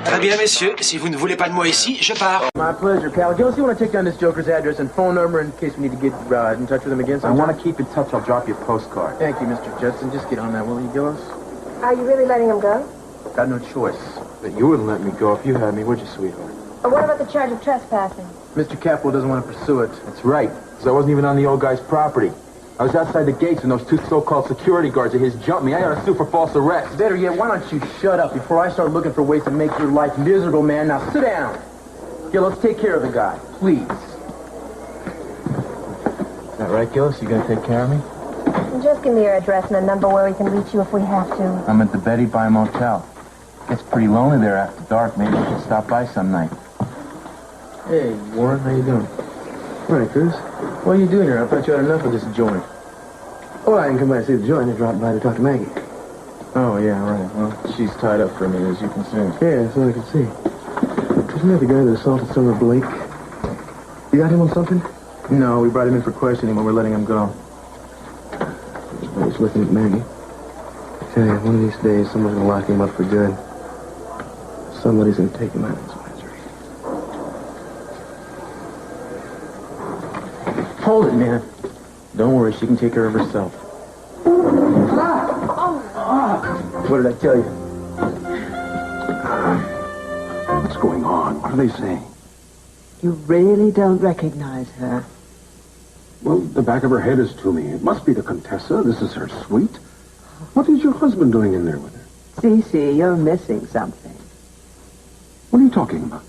Très bien, messieurs. Si vous ne voulez pas de moi ici, je pars. My pleasure, pal. Gillis, you want to take down this joker's address and phone number in case we need to get in touch with him again sometime? I want to keep in touch. I'll drop you a postcard. Thank you, Mr. Judson. Just get on that, will you, Gillis? Are you really letting him go? Got no choice. But you wouldn't let me go if you had me, would you, sweetheart? Or what about the charge of trespassing? Mr. Capwell doesn't want to pursue it. That's right, because I wasn't even on the old guy's property. I was outside the gates when those two so-called security guards of his jumped me. I got to sue for false arrest. Better yet, why don't you shut up before I start looking for ways to make your life miserable, man? Now sit down. Gillis, take care of the guy, please. Is that right, Gillis? You going to take care of me? Just give me your address and a number where we can reach you if we have to. I'm at the Betty By Motel. It's pretty lonely there after dark. Maybe you should stop by some night. Hey, Warren, how you doing? All right, Cruz. What are you doing here? I thought you had enough of this joint. Oh, I didn't come by to see the joint. I dropped by to talk to Maggie. Oh, yeah, right. Well, she's tied up for me, as you can see. Yeah, that's what I can see. Isn't that the guy that assaulted Summer Blake? You got him on something? No, we brought him in for questioning, but we're letting him go. I was looking at Maggie. I tell you, one of these days, someone's going to lock him up for good. Somebody's going to take him out of his misery. Hold it, man. Don't worry, she can take care of herself. What did I tell you? What's going on? What are they saying? You really don't recognize her? Well, the back of her head is to me. It must be the Contessa. This is her suite. What is your husband doing in there with her? CC, you're missing something. What are you talking about?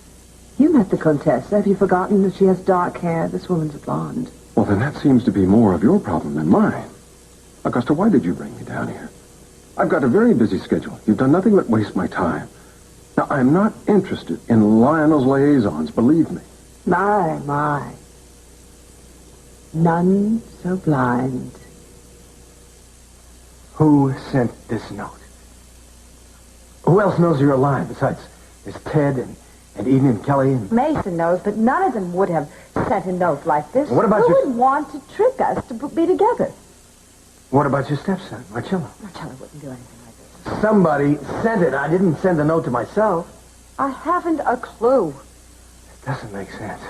You met the Contessa. Have you forgotten that she has dark hair? This woman's a blonde. Well, then that seems to be more of your problem than mine. Augusta, why did you bring me down here? I've got a very busy schedule. You've done nothing but waste my time. Now, I'm not interested in Lionel's liaisons, believe me. My. None so blind. Who sent this note? Who else knows you're alive besides there's Ted and Eden and Kelly and... Mason knows, but none of them would have sent a note like this. What about Who your... would want to trick us to be together? What about your stepson, Marcello? Marcello wouldn't do anything like this. Somebody sent it. I didn't send the note to myself. I haven't a clue. It doesn't make sense.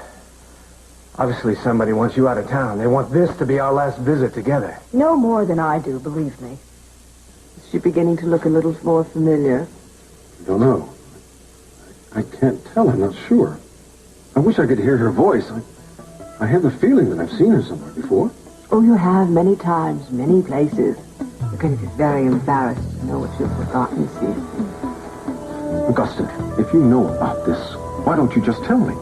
Obviously, somebody wants you out of town. They want this to be our last visit together. No more than I do, believe me. Is she beginning to look a little more familiar? I don't know. I can't tell. I'm not sure. I wish I could hear her voice. I have the feeling that I've seen her somewhere before. Oh, you have many times, many places. You're going to be very embarrassed to know what you've forgotten, see? Augusta, if you know about this, why don't you just tell me?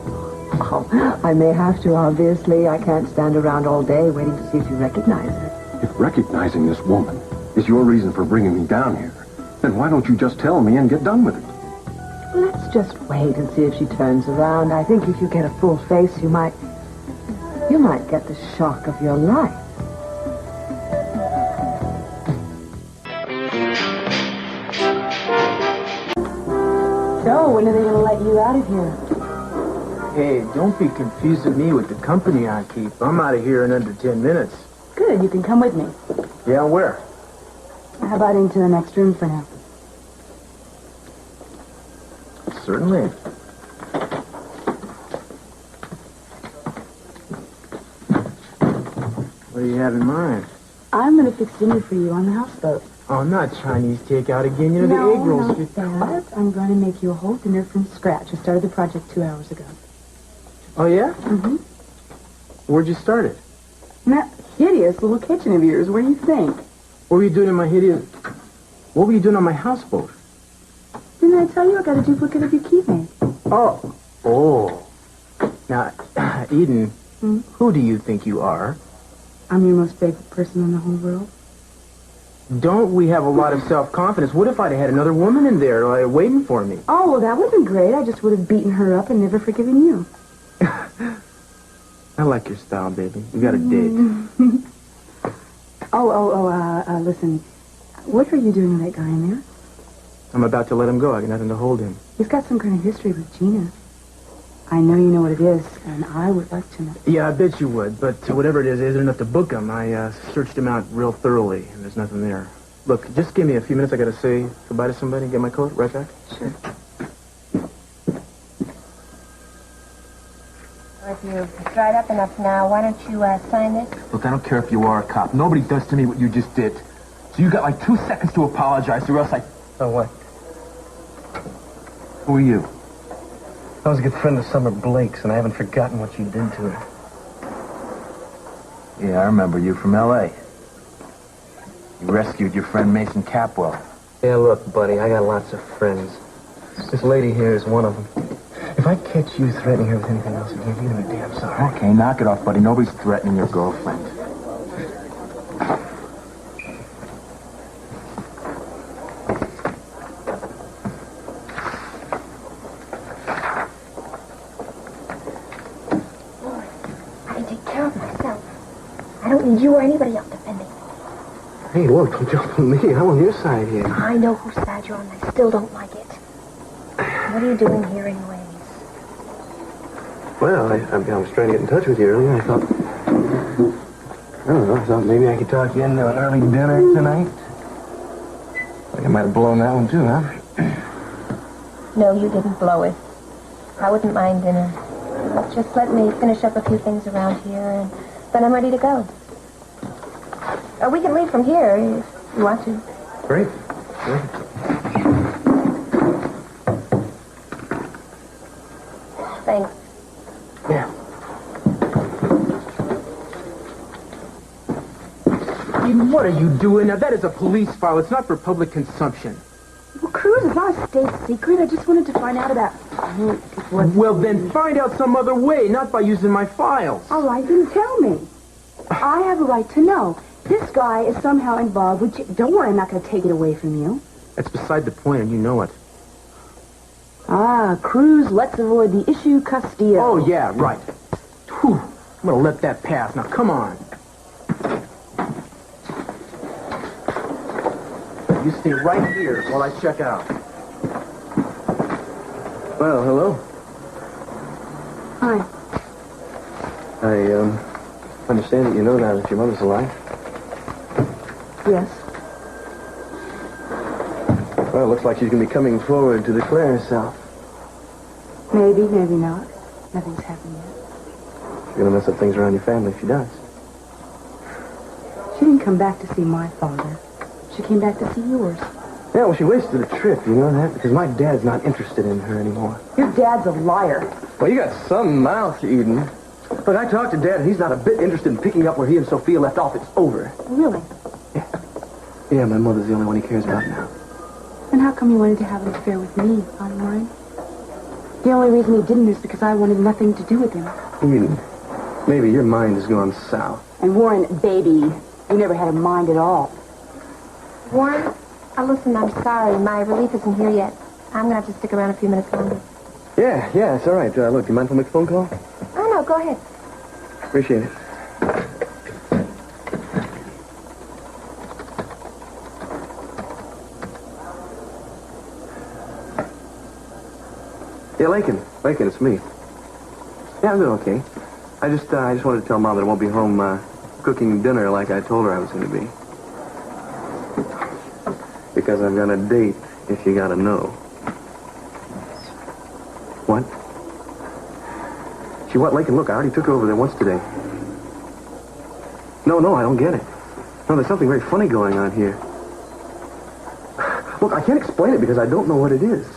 Oh, I may have to, obviously. I can't stand around all day waiting to see if you recognize her. If recognizing this woman is your reason for bringing me down here, then why don't you just tell me and get done with it? Let's just wait and see if she turns around. I think if you get a full face, you might get the shock of your life. So, when are they going to let you out of here? Hey, don't be confused with me with the company I keep. I'm out of here in under 10 minutes. Good, you can come with me. Yeah, where? How about into the next room for now? Certainly. What do you have in mind? I'm going to fix dinner for you on the houseboat. Oh, not Chinese takeout again. You know, the egg rolls. No, Dad. I'm going to make you a whole dinner from scratch. I started the project 2 hours ago. Oh, yeah? Mm-hmm. Where'd you start it? In that hideous little kitchen of yours. Where do you think? What were you doing in my hideous... What were you doing on my houseboat? Didn't I tell you I got a duplicate of your key made? Oh. Now, Eden, who do you think you are? I'm your most favorite person in the whole world. Don't we have a lot of self-confidence? What if I'd had another woman in there waiting for me? Oh, well, that would have been great. I just would have beaten her up and never forgiven you. I like your style, baby. We got a date. Listen. What are you doing with that guy in there? I'm about to let him go. I got nothing to hold him. He's got some kind of history with Gina. I know you know what it is, and I would like to know. Yeah, I bet you would, but whatever it is, isn't enough to book them. I searched them out real thoroughly, and there's nothing there. Look, just give me a few minutes. I gotta say goodbye to somebody and get my coat. Right back? Sure. If you've dried up enough now, why don't you sign this? Look, I don't care if you are a cop. Nobody does to me what you just did. So you got like 2 seconds to apologize, or else I... Oh, what? Who are you? I was a good friend of Summer Blake's, and I haven't forgotten what you did to her. Yeah, I remember you from L.A. You rescued your friend Mason Capwell. Yeah, look, buddy, I got lots of friends. This lady here is one of them. If I catch you threatening her with anything else again, you're gonna be damn sorry. Okay, knock it off, buddy. Nobody's threatening your girlfriend. I don't need you or anybody else defending me. Hey, look, don't jump on me. I'm on your side here. I know whose side you're on, and I still don't like it. What are you doing here anyways? Well, I was trying to get in touch with you earlier. I thought maybe I could talk you into an early dinner tonight. I think I might have blown that one too, huh? No, you didn't blow it. I wouldn't mind dinner. Just let me finish up a few things around here, and then I'm ready to go. We can leave from here if you want to. Great. Thanks. Yeah. What are you doing? Now, that is a police file. It's not for public consumption. Well, Cruz, it's not a state secret. I just wanted to find out about who it was. Well, then find out some other way, not by using my files. All right, then tell me. I have a right to know. This guy is somehow involved with you. Don't worry, I'm not going to take it away from you. That's beside the point, and you know it. Ah, Cruz, let's avoid the issue Castillo. Oh, yeah, right. Whew. I'm going to let that pass. Now, come on. You stay right here while I check out. Well, hello. Hi. I understand that you know now that your mother's alive. Yes. Well, it looks like she's going to be coming forward to declare herself. Maybe, maybe not. Nothing's happened yet. She's going to mess up things around your family if she does. She didn't come back to see my father. She came back to see yours. Yeah, well, she wasted a trip, you know that? Because my dad's not interested in her anymore. Your dad's a liar. Well, you got some mouth, Eden. Look, I talked to Dad, and he's not a bit interested in picking up where he and Sophia left off. It's over. Really? Yeah, my mother's the only one he cares about now. And how come you wanted to have an affair with me, Warren? The only reason he didn't is because I wanted nothing to do with him. Eden, maybe your mind has gone south. And Warren, baby, you never had a mind at all. Warren, listen, I'm sorry. My relief isn't here yet. I'm going to have to stick around a few minutes longer. Yeah, it's all right. Look, do you mind if I make a phone call? Oh, no, go ahead. Appreciate it. Yeah, Lincoln, it's me. Yeah, I'm doing okay. I just wanted to tell Mom that I won't be home cooking dinner like I told her I was going to be. Because I've got a date, if you gotta know. What? She what, Lincoln? Look, I already took her over there once today. No, I don't get it. No, there's something very funny going on here. Look, I can't explain it because I don't know what it is.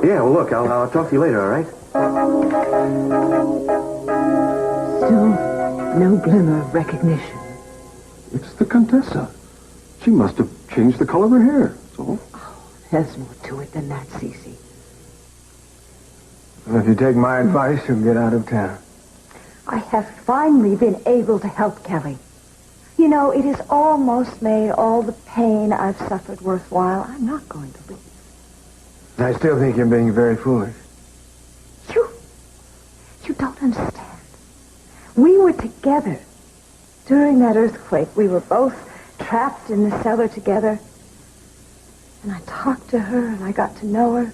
Yeah, well, look, I'll talk to you later, all right? Still no glimmer of recognition. It's the Contessa. She must have changed the color of her hair, so. There's more to it than that, Cece. Well, if you take my advice, you'll get out of town. I have finally been able to help Kelly. You know, it has almost made all the pain I've suffered worthwhile. I'm not going to leave. I still think you're being very foolish. You don't understand. We were together. During that earthquake, we were both trapped in the cellar together. And I talked to her, and I got to know her.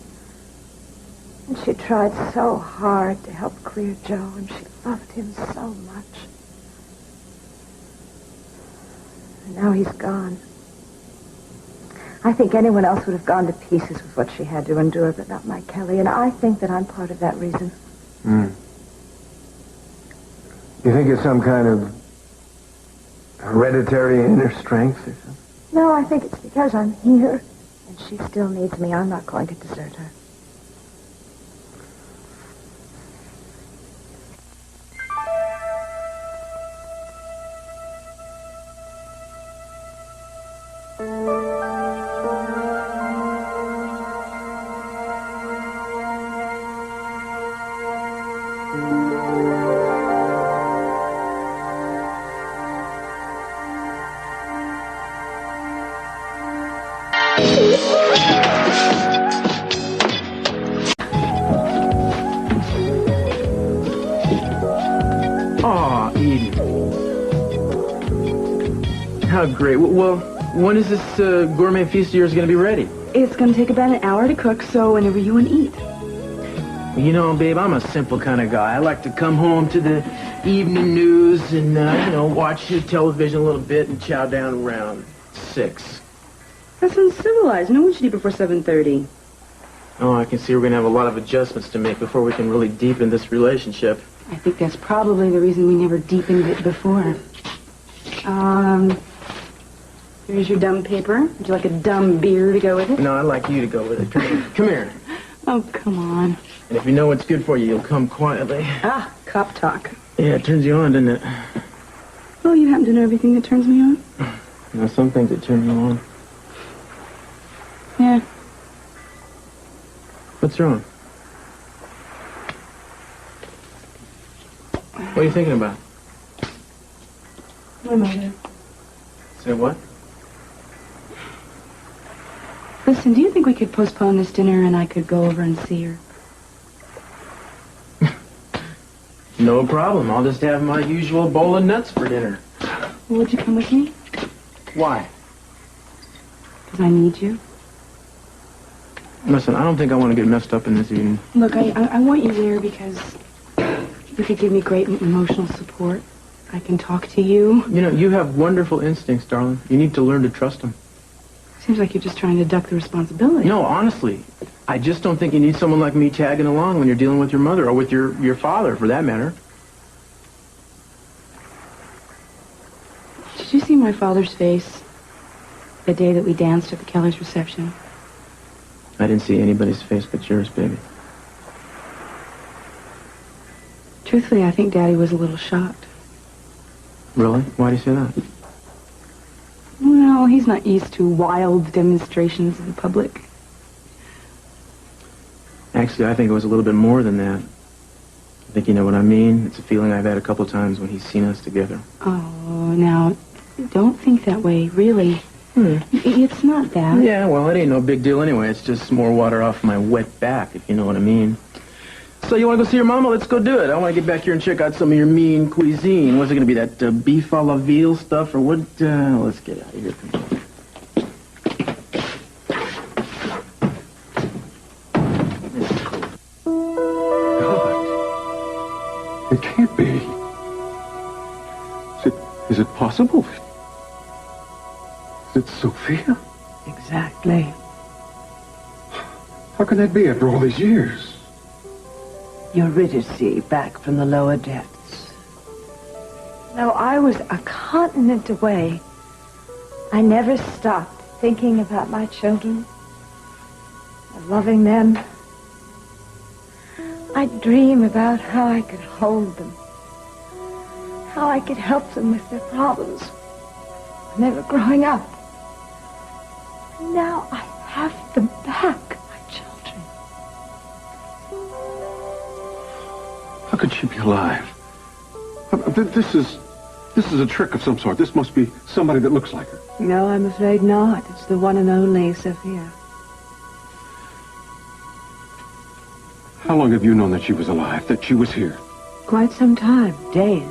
And she tried so hard to help clear Joe, and she loved him so much. And now he's gone. I think anyone else would have gone to pieces with what she had to endure, but not my Kelly. And I think that I'm part of that reason. You think it's some kind of hereditary inner strength or something? No, I think it's because I'm here, and she still needs me. I'm not going to desert her. Aw, Eden. How great. Well, when is this gourmet feast of yours going to be ready? It's going to take about an hour to cook, so whenever you want to eat. You know, babe, I'm a simple kind of guy. I like to come home to the evening news and, watch the television a little bit and chow down around 6. That sounds civilized. No one should eat before 7:30. Oh, I can see we're going to have a lot of adjustments to make before we can really deepen this relationship. I think that's probably the reason we never deepened it before. Here's your dumb paper. Would you like a dumb beer to go with it? No, I'd like you to go with it. Come here. Oh, come on. And if you know what's good for you, you'll come quietly. Ah, cop talk. Yeah, it turns you on, doesn't it? Well, you happen to know everything that turns me on? You know, some things that turn you on. Yeah. What's wrong? What are you thinking about? My mother. Say what? Listen, do you think we could postpone this dinner and I could go over and see her? No problem. I'll just have my usual bowl of nuts for dinner. Well, would you come with me? Why? Because I need you. Listen, I don't think I want to get messed up in this evening. Look, I want you there because you could give me great emotional support. I can talk to you. You know, you have wonderful instincts, darling. You need to learn to trust them. Seems like you're just trying to duck the responsibility. No, honestly. I just don't think you need someone like me tagging along when you're dealing with your mother or with your father, for that matter. Did you see my father's face the day that we danced at the Keller's reception? I didn't see anybody's face but yours, baby. Truthfully, I think Daddy was a little shocked. Really? Why do you say that? Well, he's not used to wild demonstrations in public. Actually, I think it was a little bit more than that. I think you know what I mean. It's a feeling I've had a couple times when he's seen us together. Oh, now, don't think that way, really. It's not that. Yeah, well, it ain't no big deal anyway. It's just more water off my wet back, if you know what I mean. So you want to go see your mama? Let's go do it. I want to get back here and check out some of your mean cuisine. What's it going to be, that beef a la veal stuff, or what? Let's get out of here. God. It can't be. Is it possible? Is it Sophia? Exactly. How can that be after all these years? Eurydice back from the lower depths. No, I was a continent away. I never stopped thinking about my children and loving them. I'd dream about how I could hold them, how I could help them with their problems when they were growing up. Now I have them back, my children. How could she be alive? This is a trick of some sort. This must be somebody that looks like her. No, I'm afraid not. It's the one and only Sophia. How long have you known that she was alive, that she was here? Quite some time. Days.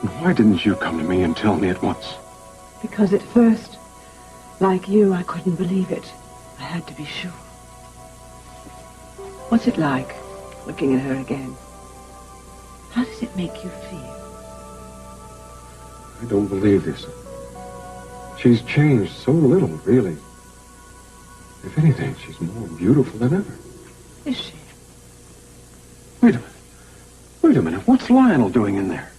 And why didn't you come to me and tell me at once? Because at first, like you, I couldn't believe it. I had to be sure. What's it like, looking at her again? How does it make you feel? I don't believe this. She's changed so little, really. If anything, she's more beautiful than ever. Is she? Wait a minute. Wait a minute. What's Lionel doing in there?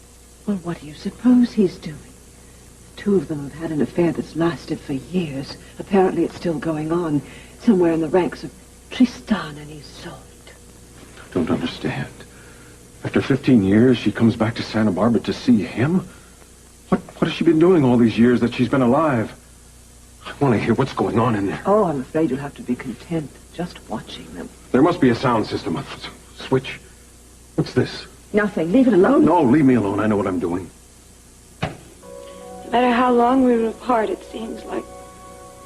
Well, what do you suppose he's doing? The two of them have had an affair that's lasted for years. Apparently it's still going on, somewhere in the ranks of Tristan and Isolde. I don't understand. After 15 years, she comes back to Santa Bárbara to see him? What has she been doing all these years that she's been alive? I want to hear what's going on in there. Oh, I'm afraid you'll have to be content just watching them. There must be a sound system, a switch. What's this? Nothing. Leave it alone. No, leave me alone. I know what I'm doing. No matter how long we were apart, it seems like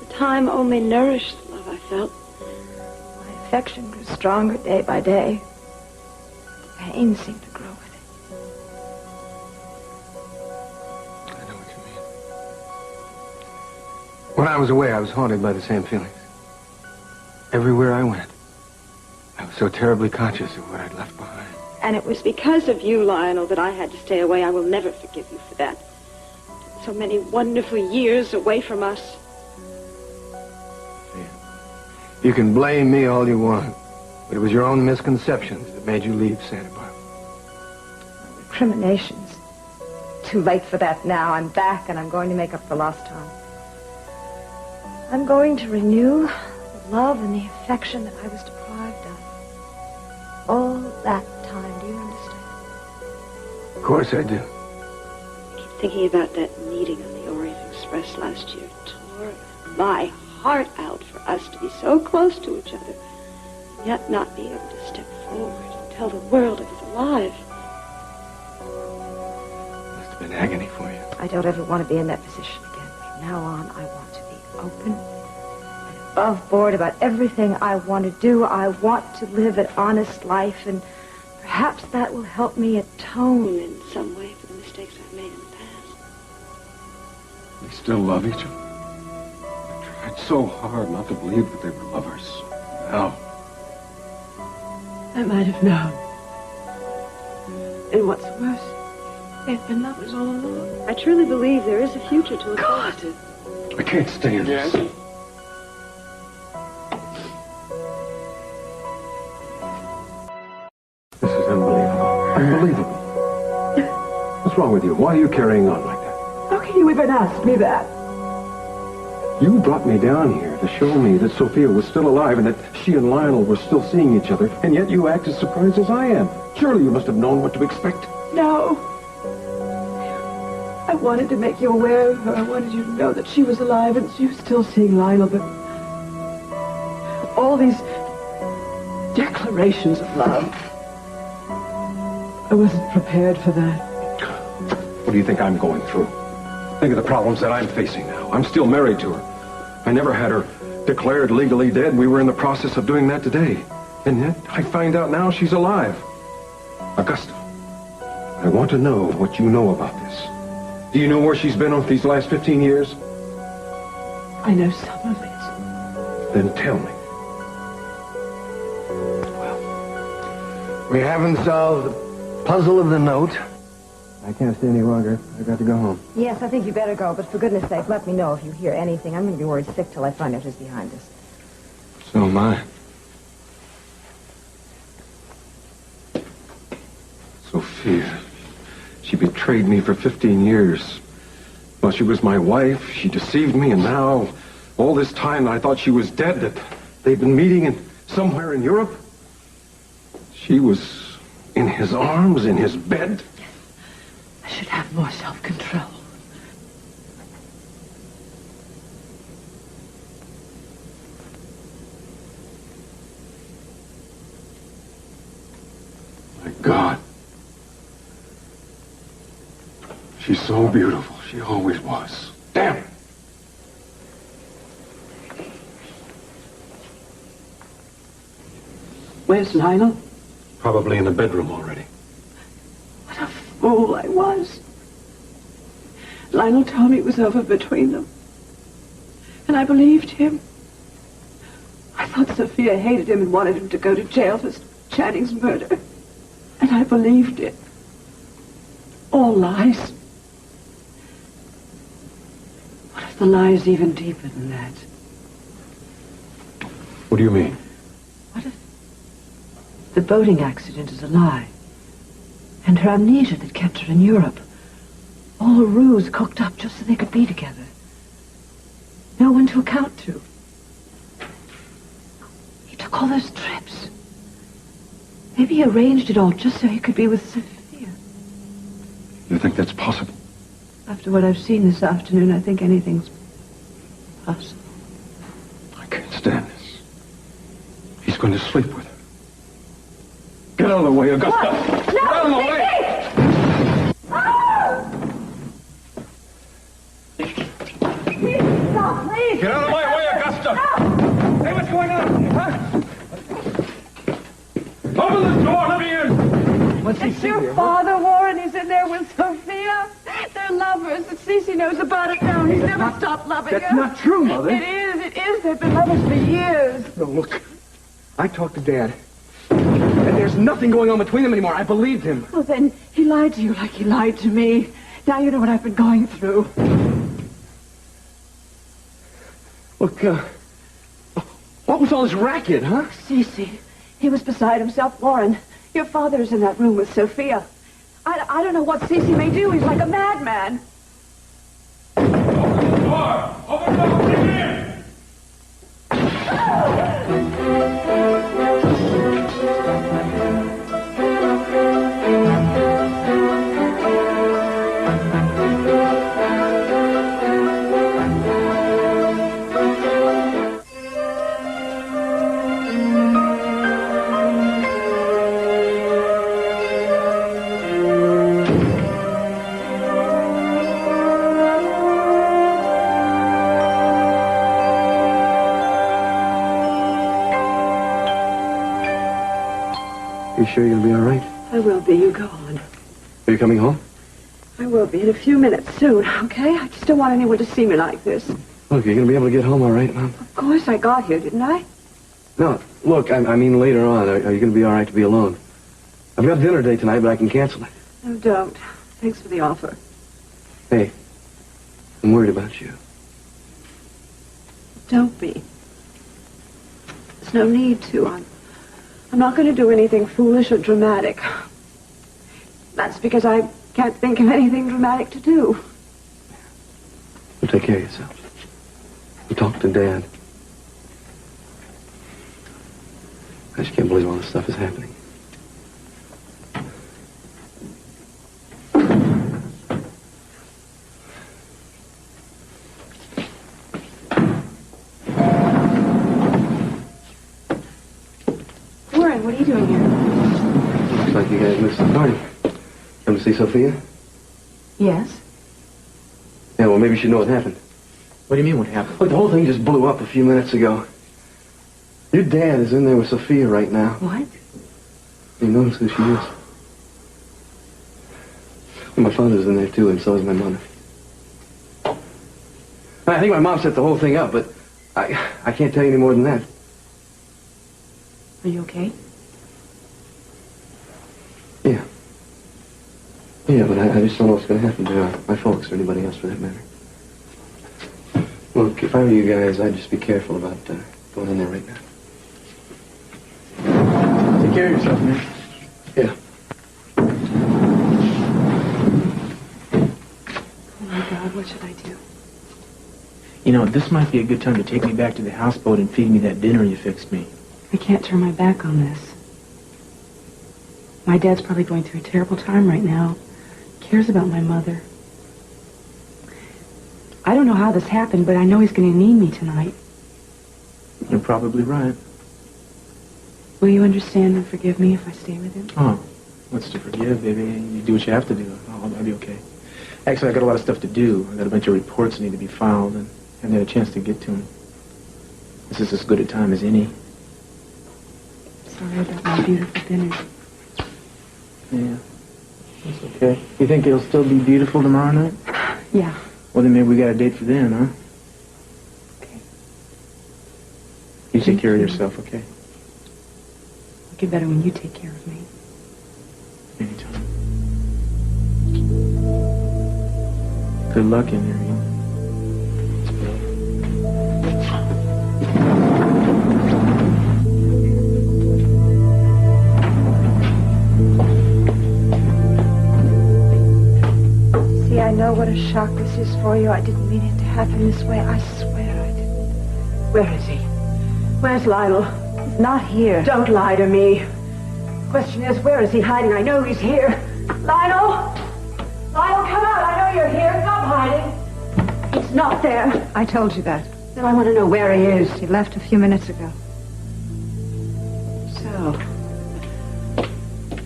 the time only nourished the love I felt. My affection grew stronger day by day. The pain seemed to grow with it. I know what you mean. When I was away, I was haunted by the same feelings. Everywhere I went, I was so terribly conscious of what I'd left behind. And it was because of you, Lionel, that I had to stay away. I will never forgive you for that. So many wonderful years away from us. You can blame me all you want, but it was your own misconceptions that made you leave Santa Bárbara. Recriminations. Too late for that now. I'm back, and I'm going to make up for lost time. I'm going to renew the love and the affection that I was deprived of. All that time, do you understand? Of course I do. I keep thinking about that meeting on the Orient Express last year. It tore my heart out for us to be so close to each other, and yet not be able to step forward and tell the world it was alive. Must have been agony for you. I don't ever want to be in that position again. From now on, I want to be open and above board about everything I want to do. I want to live an honest life, and perhaps that will help me atone In some way for the mistakes I've made in the past. They still love each other. I tried so hard not to believe that they were lovers. Now, I might have known. And what's worse, they've been lovers all along. I truly believe there is a future to look forward to. I can't stay in this. This is unbelievable. Unbelievable. What's wrong with you? Why are you carrying on like that? How can you even ask me that? You brought me down here to show me that Sophia was still alive and that she and Lionel were still seeing each other, and yet you act as surprised as I am. Surely you must have known what to expect. No. I wanted to make you aware of her. I wanted you to know that she was alive and she was still seeing Lionel, but all these declarations of love, I wasn't prepared for that. What do you think I'm going through? Think of the problems that I'm facing now. I'm still married to her. I never had her declared legally dead. We were in the process of doing that today. And yet, I find out now she's alive. Augusta, I want to know what you know about this. Do you know where she's been over these last 15 years? I know some of it. Then tell me. We haven't solved the puzzle of the note. I can't stay any longer. I've got to go home. Yes, I think you better go, but for goodness sake, let me know if you hear anything. I'm going to be worried sick till I find out who's behind us. So am I. Sophia. She betrayed me for 15 years. Well, she was my wife. She deceived me, and now, all this time, I thought she was dead, that they'd been meeting somewhere in Europe. She was in his arms, in his bed. I should have more self-control. My God. She's so beautiful. She always was. Damn it. Where's Lionel? Probably in the bedroom already. What a fool I was. Lionel told me it was over between them. And I believed him. thought Sophia hated him and wanted him to go to jail for Channing's murder. And I believed it. All lies. What if the lie is even deeper than that? What do you mean? What if the boating accident is a lie? And her amnesia that kept her in Europe? All a ruse cooked up just so they could be together. No one to account to. He took all those trips. Maybe he arranged it all just so he could be with Sophia. You think that's possible? After what I've seen this afternoon, I think anything's possible. I can't stand this. He's going to sleep with her. Get out of the way, Augusta! What? No, Get out of the way! Stop, please! Get out of my way, Augusta! No. Hey, what's going on? Huh? Open the door, let me in! What's it's your father, Warren. He's in there with Sophia. They're lovers. And Cece knows about it now. He's never stopped loving her. That's not true, Mother. It is. They've been lovers for years. No, look. I talked to Dad. And there's nothing going on between them anymore. I believed him. Well, then, he lied to you like he lied to me. Now you know what I've been going through. Look, what was all this racket, huh? Cece. He was beside himself, Warren. Your father's in that room with Sophia. I don't know what Cece may do. He's like a madman. Open the door! Open the door! Get in! You sure you'll be all right? I will be. You go on. Are you coming home? I will be in a few minutes soon, okay? I just don't want anyone to see me like this. Look, you're going to be able to get home all right, Mom? Of course I got here, didn't I? No, look, I mean later on. Are you going to be all right to be alone? I've got dinner date tonight, but I can cancel it. No, don't. Thanks for the offer. Hey, I'm worried about you. Don't be. There's no need to. I'm not going to do anything foolish or dramatic. That's because I can't think of anything dramatic to do. Well, take care of yourself. You talk to Dad. I just can't believe all this stuff is happening. Warren, what are you doing here? Looks like you guys missed the party. Come to see Sophia? Yes. Yeah, well, maybe you should know what happened. What do you mean, what happened? Look, the whole thing just blew up a few minutes ago. Your dad is in there with Sophia right now. What? He knows who she is. Well, my father's in there, too, and so is my mother. I think my mom set the whole thing up, but I can't tell you any more than that. Are you okay? Yeah. Yeah, but I just don't know what's going to happen to my folks or anybody else for that matter. Look, if I were you guys, I'd just be careful about going in there right now. Take care of yourself, man. Yeah. Oh, my God, what should I do? You know, this might be a good time to take me back to the houseboat and feed me that dinner you fixed me. I can't turn my back on this. My dad's probably going through a terrible time right now. He cares about my mother. I don't know how this happened, but I know he's going to need me tonight. You're probably right. Will you understand and forgive me if I stay with him? Oh, what's to forgive, baby? You do what you have to do. I'll be okay. Actually, I got a lot of stuff to do. I got a bunch of reports that need to be filed, and I haven't had a chance to get to them. This is as good a time as any. Sorry about my beautiful dinner. Yeah, that's okay. You think it'll still be beautiful tomorrow night? Yeah. Well, then maybe we got a date for then, huh? Okay. You take care of yourself, okay? I'll get better when you take care of me. Anytime. Good luck in there, Eden. See, I know what a shock this is for you. I didn't mean it to happen this way. I swear I didn't. Where is he? Where's Lionel? He's not here. Don't lie to me. The question is, where is he hiding? I know he's here. Lionel! Lionel, come out. I know you're here. Stop hiding. He's not there. I told you that. Then I want to know where he is. He left a few minutes ago. So,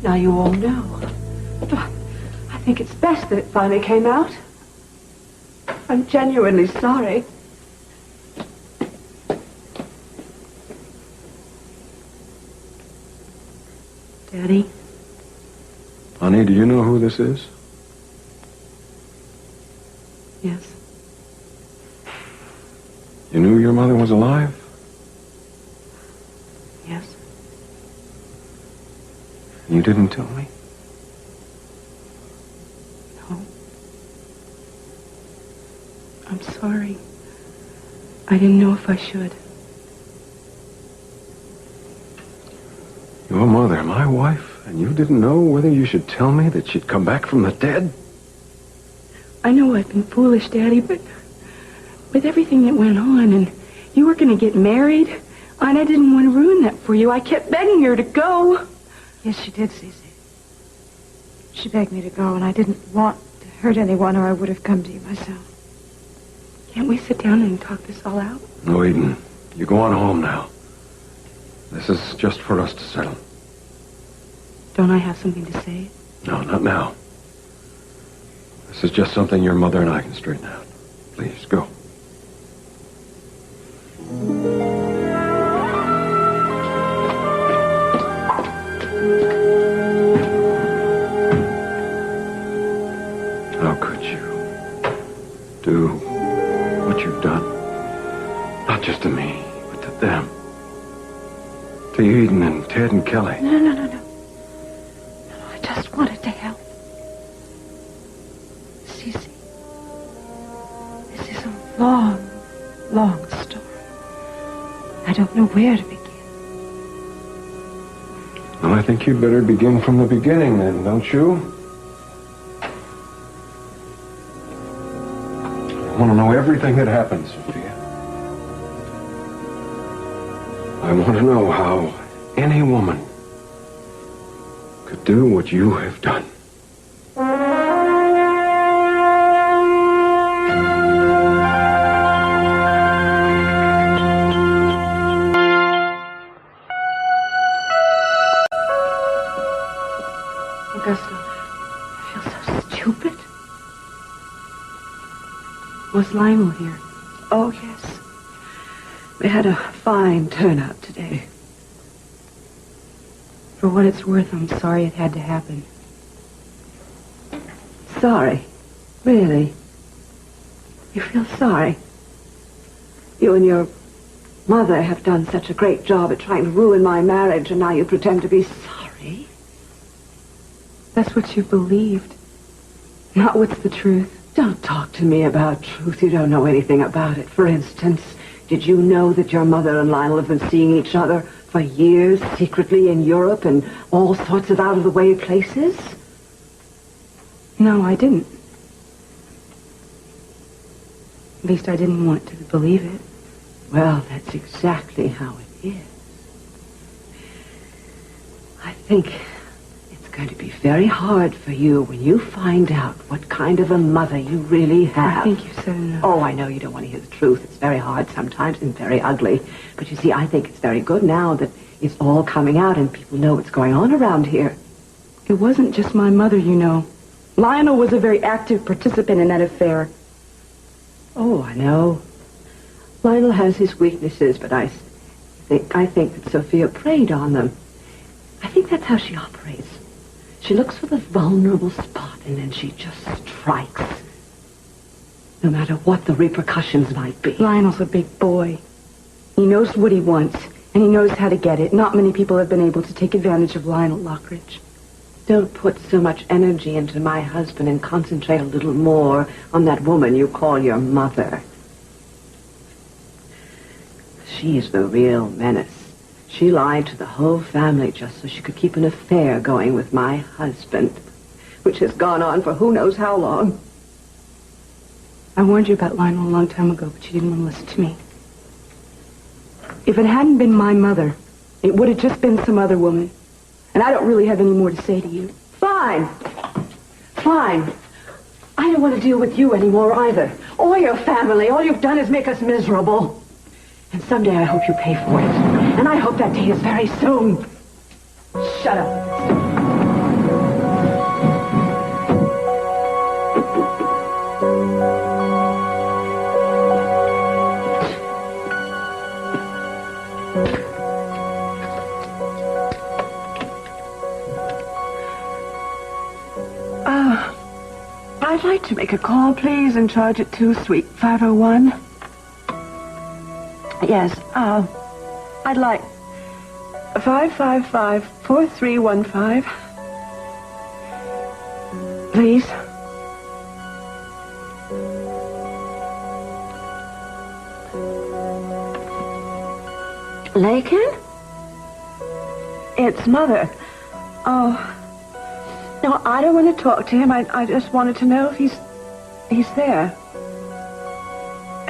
now you all know. I think it's best that it finally came out. I'm genuinely sorry. Daddy? Honey, do you know who this is? Yes. You knew your mother was alive? Yes. You didn't tell me? No. I'm sorry. I didn't know if I should. Your mother, my wife, and you didn't know whether you should tell me that she'd come back from the dead? I know I've been foolish, Daddy, but with everything that went on, and you were going to get married, and I didn't want to ruin that for you. I kept begging her to go. Yes, she did, CC. She begged me to go, and I didn't want to hurt anyone, or I would have come to you myself. Can't we sit down and talk this all out? No, Eden. You go on home now. This is just for us to settle. Don't I have something to say? No, not now. This is just something your mother and I can straighten out. Please, go. How could you do what you've done? Not just to me, but to them. To Eden and Ted and Kelly. No. I just wanted to help. Cece, this is a long, long story. I don't know where to begin. Well, I think you'd better begin from the beginning then, don't you? I want to know everything that happened, Sophia. I want to know how any woman could do what you have done. Augusta, I feel so stupid. Was Lionel here? Oh, yes. We had a fine turnout today. For what it's worth, I'm sorry it had to happen. Sorry? Really? You feel sorry? You and your mother have done such a great job at trying to ruin my marriage, and now you pretend to be sorry? That's what you believed. Not what's the truth. Don't talk to me about truth. You don't know anything about it. For instance, did you know that your mother and Lionel have been seeing each other for years, secretly in Europe and all sorts of out-of-the-way places? No, I didn't. At least I didn't want to believe it. Well, that's exactly how it is. I think it's going to be very hard for you when you find out what kind of a mother you really have. I think you've said enough. Oh, I know you don't want to hear the truth. It's very hard sometimes and very ugly. But you see, I think it's very good now that it's all coming out and people know what's going on around here. It wasn't just my mother, you know. Lionel was a very active participant in that affair. Oh, I know. Lionel has his weaknesses, but I think that Sophia preyed on them. I think that's how she operates. She looks for the vulnerable spot, and then she just strikes. No matter what the repercussions might be. Lionel's a big boy. He knows what he wants, and he knows how to get it. Not many people have been able to take advantage of Lionel Lockridge. Don't put so much energy into my husband and concentrate a little more on that woman you call your mother. She's the real menace. She lied to the whole family just so she could keep an affair going with my husband, which has gone on for who knows how long. I warned you about Lionel a long time ago, but you didn't want to listen to me. If it hadn't been my mother, it would have just been some other woman. And I don't really have any more to say to you. Fine. Fine. I don't want to deal with you anymore either. Or your family. All you've done is make us miserable. And someday I hope you pay for it. And I hope that day is very soon. Shut up. I'd like to make a call, please, and charge it to Suite 501. Yes, I'd like 555-4315. Please. Lakin? It's Mother. Oh. No, I don't want to talk to him. I just wanted to know if he's there.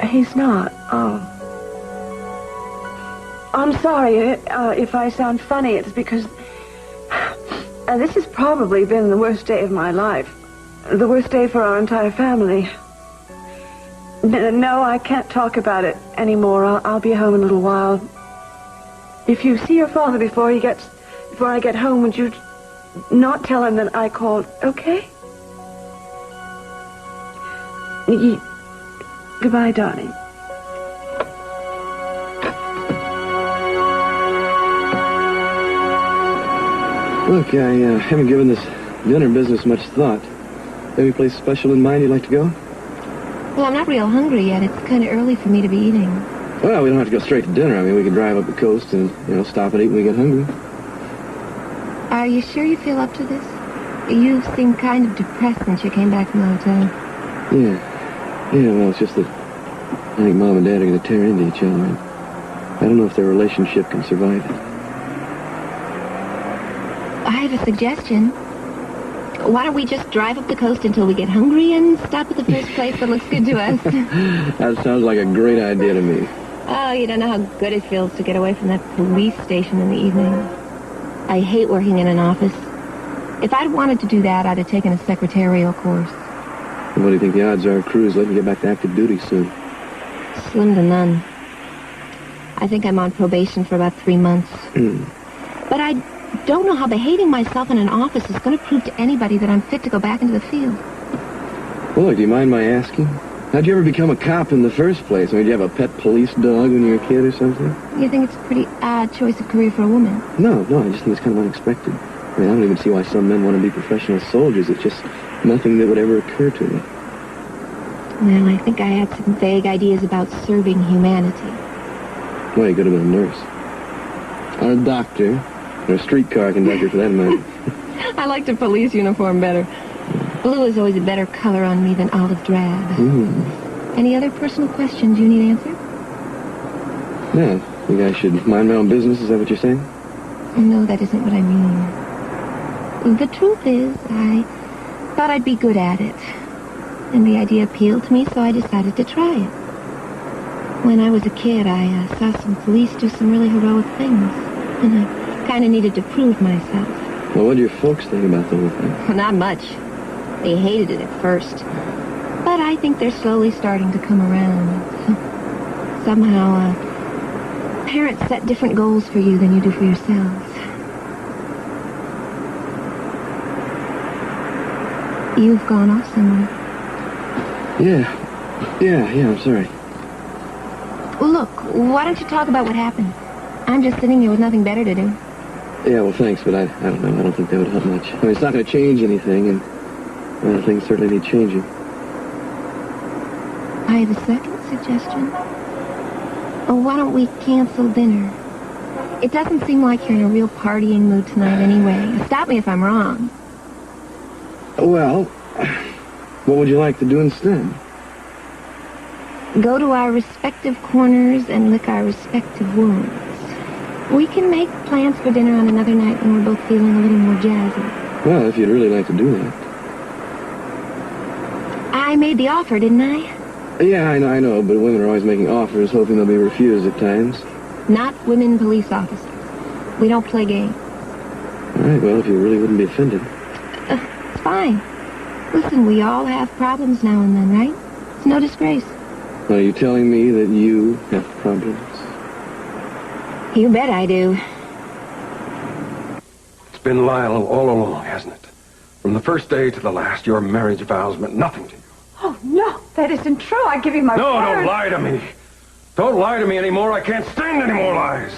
He's not. Oh. I'm sorry if I sound funny. It's because this has probably been the worst day of my life. The worst day for our entire family. No, I can't talk about it anymore. I'll be home in a little while. If you see your father before I get home, would you not tell him that I called, okay? Goodbye, darling. Look, I haven't given this dinner business much thought. Any place special in mind you'd like to go? Well, I'm not real hungry yet. It's kind of early for me to be eating. Well, we don't have to go straight to dinner. I mean, we can drive up the coast and, stop and eat when we get hungry. Are you sure you feel up to this? You seemed kind of depressed since you came back from the hotel. Yeah, well, it's just that I think Mom and Dad are going to tear into each other. And I don't know if their relationship can survive it. I have a suggestion. Why don't we just drive up the coast until we get hungry and stop at the first place that looks good to us? That sounds like a great idea to me. Oh, you don't know how good it feels to get away from that police station in the evening. I hate working in an office. If I'd wanted to do that, I'd have taken a secretarial course. And what do you think the odds are Cruz letting you get back to active duty soon? Slim to none. I think I'm on probation for about 3 months. But I don't know how behaving myself in an office is going to prove to anybody that I'm fit to go back into the field. Well, do you mind my asking? How'd you ever become a cop in the first place? I mean, did you have a pet police dog when you were a kid or something? You think it's a pretty odd choice of career for a woman? No, I just think it's kind of unexpected. I mean, I don't even see why some men want to be professional soldiers. It's just nothing that would ever occur to me. Well, I think I had some vague ideas about serving humanity. Well, you could have been a nurse. Or a doctor. Or a streetcar conductor, for that matter. I liked a police uniform better. Blue is always a better color on me than olive drab. Any other personal questions you need answered? Yeah, think I should mind my own business, is that what you're saying? No, that isn't what I mean. The truth is, I thought I'd be good at it. And the idea appealed to me, so I decided to try it. When I was a kid, I saw some police do some really heroic things. And I kind of needed to prove myself. Well, what do your folks think about the whole thing? Well, not much. They hated it at first. But I think they're slowly starting to come around. Somehow, parents set different goals for you than you do for yourselves. You've gone off somewhere. Yeah, I'm sorry. Look, why don't you talk about what happened? I'm just sitting here with nothing better to do. Yeah, well, thanks, but I don't know. I don't think that would help much. I mean, it's not going to change anything, and things certainly need changing. I have a second suggestion. Oh, why don't we cancel dinner? It doesn't seem like you're in a real partying mood tonight anyway. Stop me if I'm wrong. Well, what would you like to do instead? Go to our respective corners and lick our respective wounds. We can make plans for dinner on another night when we're both feeling a little more jazzy. Well, if you'd really like to do that. I made the offer, didn't I? Yeah, I know, but women are always making offers, hoping they'll be refused at times. Not women police officers. We don't play games. All right, well, if you really wouldn't be offended. It's fine. Listen, we all have problems now and then, right? It's no disgrace. Are you telling me that you have problems? You bet I do. It's been Lionel all along, hasn't it? From the first day to the last, your marriage vows meant nothing to you. Oh, no, that isn't true. I give you my No, word. don't lie to me. Don't lie to me anymore. I can't stand any more lies.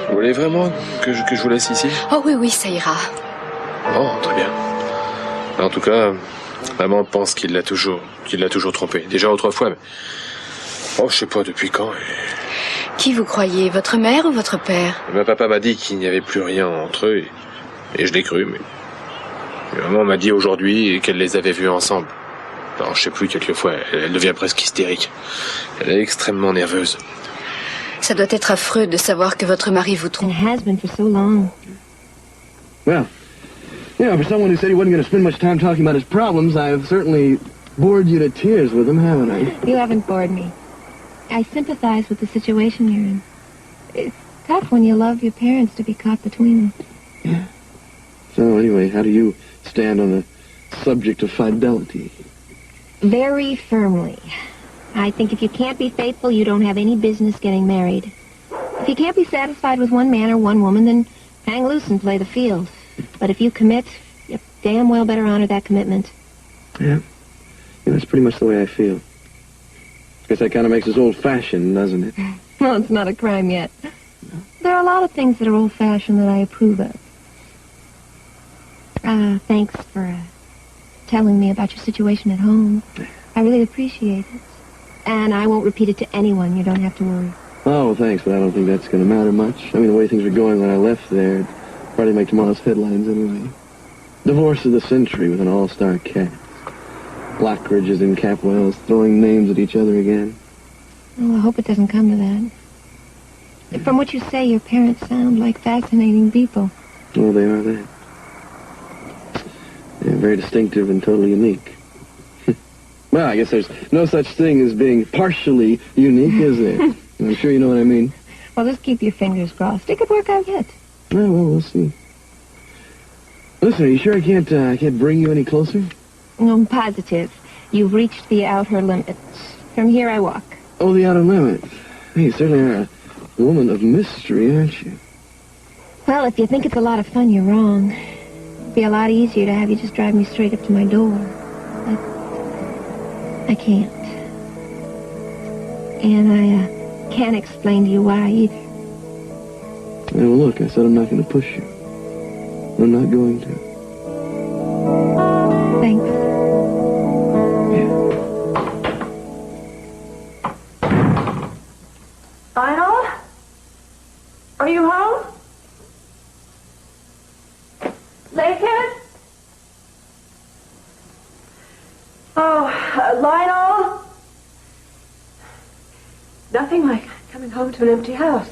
Vous voulez vraiment que je vous laisse ici? Oh oui, ça ira. Oh, très bien. En tout cas, maman pense qu'il l'a toujours trompée. Déjà autrefois, mais... Oh, je sais pas depuis quand. Qui vous croyez, votre mère ou votre père? Ma papa m'a dit qu'il n'y avait plus rien entre eux, et je l'ai cru, mais maman m'a dit aujourd'hui qu'elle les avait vus ensemble. Alors, je sais plus, quelquefois, elle devient presque hystérique. Elle est extrêmement nerveuse. Ça doit être affreux de savoir que votre mari vous trompe. It has been for so long. Well, for someone who said he wasn't going to spend much time talking about his problems, I've certainly bored you to tears with them, haven't I? You haven't bored me. I sympathize with the situation you're in. It's tough when you love your parents to be caught between them. Yeah. So anyway, how do you stand on the subject of fidelity? Very firmly. I think if you can't be faithful, you don't have any business getting married. If you can't be satisfied with one man or one woman, then hang loose and play the field. But if you commit, you damn well better honor that commitment. Yeah. That's pretty much the way I feel. Guess that kind of makes us old-fashioned, doesn't it? Well, it's not a crime yet. There are a lot of things that are old-fashioned that I approve of. Thanks for telling me about your situation at home. I really appreciate it. And I won't repeat it to anyone. You don't have to worry. Oh, well, thanks, but I don't think that's going to matter much. I mean, the way things were going when I left there, it'd probably make tomorrow's headlines anyway. Divorce of the century with an all-star cast. Blackridges and Capwells throwing names at each other again. Well, I hope it doesn't come to that. From what you say, your parents sound like fascinating people. Oh, they are that. They're very distinctive and totally unique. Well, I guess there's no such thing as being partially unique, is there? I'm sure you know what I mean. Well, just keep your fingers crossed. It could work out yet. Well, we'll see. Listen, are you sure I can't bring you any closer? No, I'm positive. You've reached the outer limits. From here I walk. Oh, the outer limits. Hey, you certainly are a woman of mystery, aren't you? Well, if you think it's a lot of fun, you're wrong. It'd be a lot easier to have you just drive me straight up to my door. I can't. And I can't explain to you why either. Hey, well, look, I said I'm not going to push you. I'm not going to. Thanks. Lionel? Are you home? Lakehead? Oh, Lionel? Nothing like coming home to an empty house.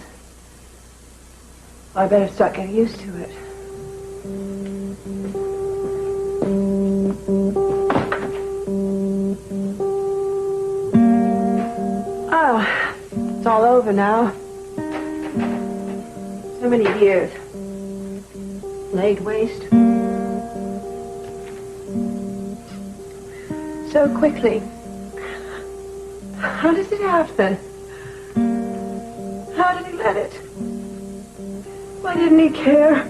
I better start getting used to it. Oh, it's all over now. So many years laid waste. So quickly. How does it happen? How did he let it? Why didn't he care?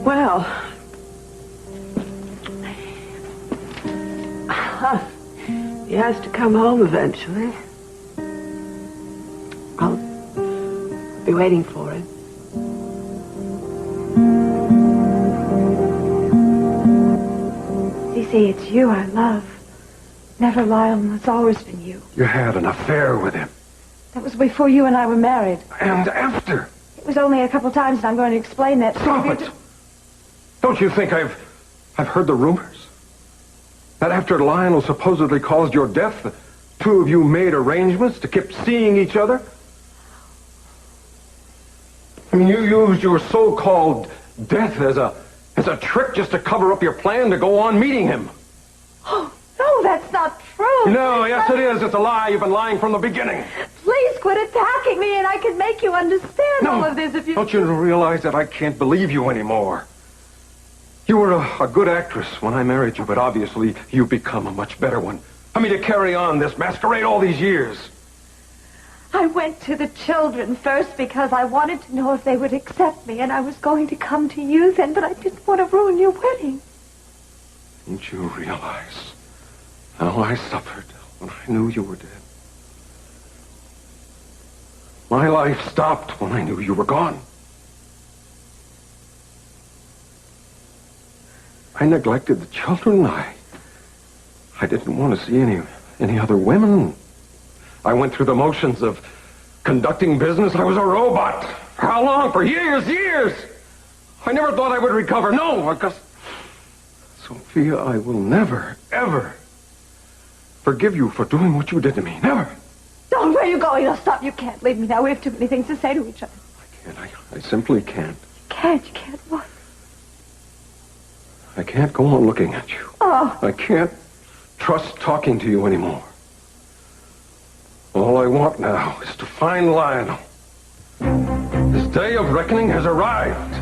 Well, he has to come home eventually. be waiting for it. CC, it's you I love. Never Lionel, it's always been you. You had an affair with him. That was before you and I were married. And after. It was only a couple times, and I'm going to explain that. Stop it! Don't you think I've heard the rumors? That after Lionel supposedly caused your death, the two of you made arrangements to keep seeing each other? I mean, you used your so-called death as a trick just to cover up your plan to go on meeting him. Oh, no, that's not true. No, yes it is. It's a lie. You've been lying from the beginning. Please quit attacking me, and I can make you understand all of this if you... Don't you realize that I can't believe you anymore? You were a good actress when I married you, but obviously you've become a much better one. I mean, to carry on this masquerade all these years. I went to the children first because I wanted to know if they would accept me, and I was going to come to you then, but I didn't want to ruin your wedding. Don't you realize how I suffered when I knew you were dead? My life stopped when I knew you were gone. I neglected the children. I didn't want to see any other women. I went through the motions of conducting business. I was a robot. For how long? For years. I never thought I would recover. No, because... Sophia, I will never, ever forgive you for doing what you did to me. Never. Don't. Where are you going? No, stop. You can't leave me now. We have too many things to say to each other. I simply can't. You can't what? I can't go on looking at you. Oh. I can't trust talking to you anymore. All I want now is to find Lionel. This day of reckoning has arrived.